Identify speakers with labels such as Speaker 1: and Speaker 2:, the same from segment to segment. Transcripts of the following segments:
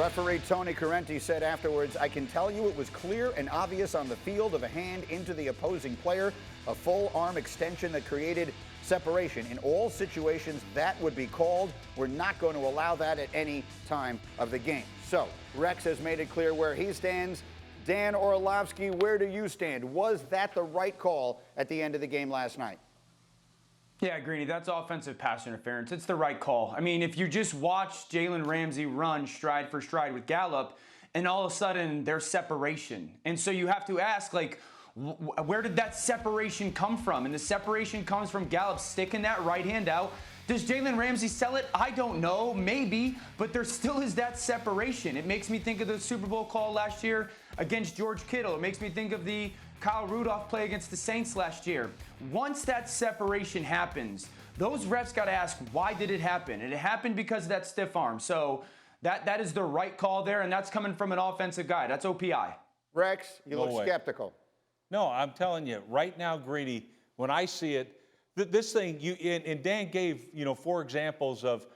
Speaker 1: Referee Tony Correnti said afterwards, "I can tell you it was clear and obvious on the field of a hand into the opposing player, a full arm extension that created separation. In all situations, that would be called. We're not going to allow that at any time of the game." So Rex has made it clear where he stands. Dan Orlovsky, where do you stand? Was that the right call at the end of the game last night?
Speaker 2: Yeah, Greeny, that's offensive pass interference. It's the right call. I mean, if you just watch Jalen Ramsey run stride for stride with Gallup, and all of a sudden there's separation. And so you have to ask, like, where did that separation come from? And the separation comes from Gallup sticking that right hand out. Does Jalen Ramsey sell it? I don't know, maybe, but there still is that separation. It makes me think of the Super Bowl call last year against George Kittle. It makes me think of the Kyle Rudolph play against the Saints last year. Once that separation happens, those refs got to ask, why did it happen? And it happened because of that stiff arm. So that is the right call there, and that's coming from an offensive guy. That's OPI.
Speaker 1: Rex, you look skeptical.
Speaker 3: No, I'm telling you, right now, Greedy, when I see it, this thing, and Dan gave, 4 examples of,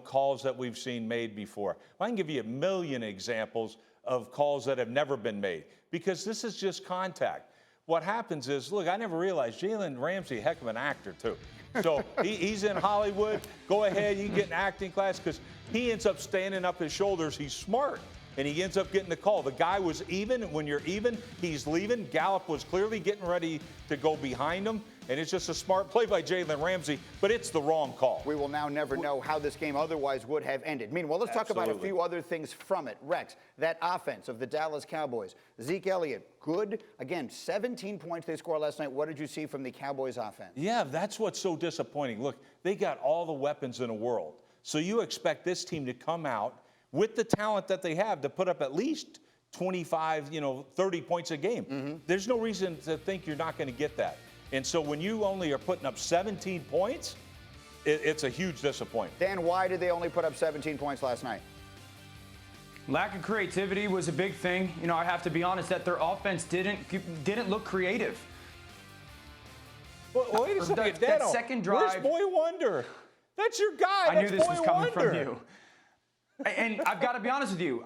Speaker 3: calls that we've seen made before. I can give you a million examples of calls that have never been made, because this is just contact. What happens is, look, I never realized Jalen Ramsey, a heck of an actor, too. So he's in Hollywood. Go ahead, you can get an acting class, because he ends up standing up his shoulders. He's smart, and he ends up getting the call. The guy was even. When you're even, he's leaving. Gallup was clearly getting ready to go behind him, and it's just a smart play by Jalen Ramsey, but it's the wrong call.
Speaker 1: We will now never know how this game otherwise would have ended. Meanwhile, let's talk about a few other things from it. Rex, that offense of the Dallas Cowboys. Zeke Elliott, good. Again, 17 points they scored last night. What did you see from the Cowboys offense?
Speaker 3: Yeah, that's what's so disappointing. Look, they got all the weapons in the world. So you expect this team to come out with the talent that they have to put up at least 25, 30 points a game. Mm-hmm. There's no reason to think you're not going to get that. And so when you only are putting up 17 points, it's a huge disappointment.
Speaker 1: Dan, why did they only put up 17 points last night?
Speaker 2: Lack of creativity was a big thing. I have to be honest that their offense didn't look creative.
Speaker 3: Well, wait a second,
Speaker 2: that second drive.
Speaker 3: Where's Boy Wonder? That's your guy.
Speaker 2: I knew this was coming from you. And I've got to be honest with you,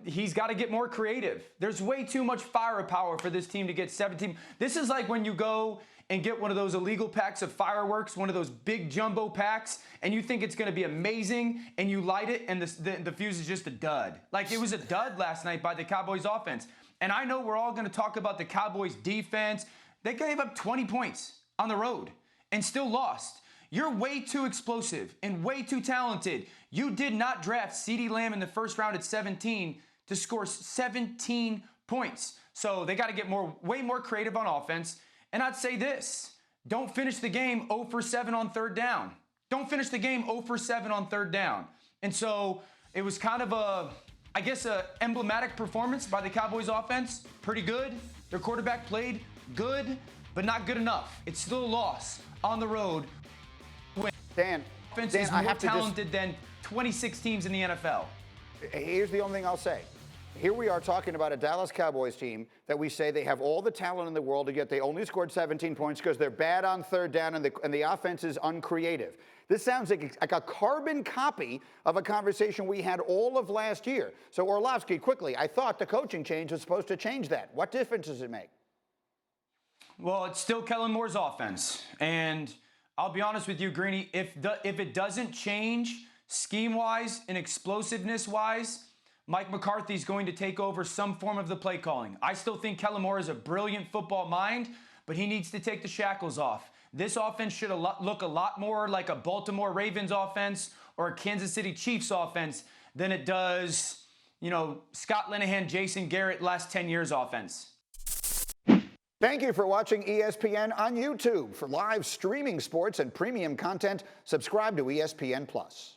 Speaker 2: he's got to get more creative. There's way too much firepower for this team to get 17. This is like when you go and get one of those illegal packs of fireworks, one of those big jumbo packs, and you think it's going to be amazing, and you light it, and the fuse is just a dud. Like, it was a dud last night by the Cowboys offense. And I know we're all going to talk about the Cowboys defense. They gave up 20 points on the road and still lost. You're way too explosive and way too talented. You did not draft CeeDee Lamb in the first round at 17 to score 17 points. So they got to get way more creative on offense. And I'd say this, don't finish the game 0 for 7 on third down. Don't finish the game 0 for 7 on third down. And so it was kind of a emblematic performance by the Cowboys offense. Pretty good. Their quarterback played good, but not good enough. It's still a loss on the road.
Speaker 1: Dan,
Speaker 2: offense is more talented than 26 teams in the NFL.
Speaker 1: Here's the only thing I'll say. Here we are talking about a Dallas Cowboys team that we say they have all the talent in the world, and yet they only scored 17 points because they're bad on third down and the offense is uncreative. This sounds like a carbon copy of a conversation we had all of last year. So Orlovsky, quickly, I thought the coaching change was supposed to change that. What difference does it make?
Speaker 2: Well, it's still Kellen Moore's offense. And I'll be honest with you, Greeny, if it doesn't change scheme-wise and explosiveness-wise, Mike McCarthy's going to take over some form of the play calling. I still think Kellen Moore is a brilliant football mind, but he needs to take the shackles off. This offense should look a lot more like a Baltimore Ravens offense or a Kansas City Chiefs offense than it does, Scott Linehan, Jason Garrett last 10 years offense.
Speaker 1: Thank you for watching ESPN on YouTube. For live streaming sports and premium content, subscribe to ESPN+.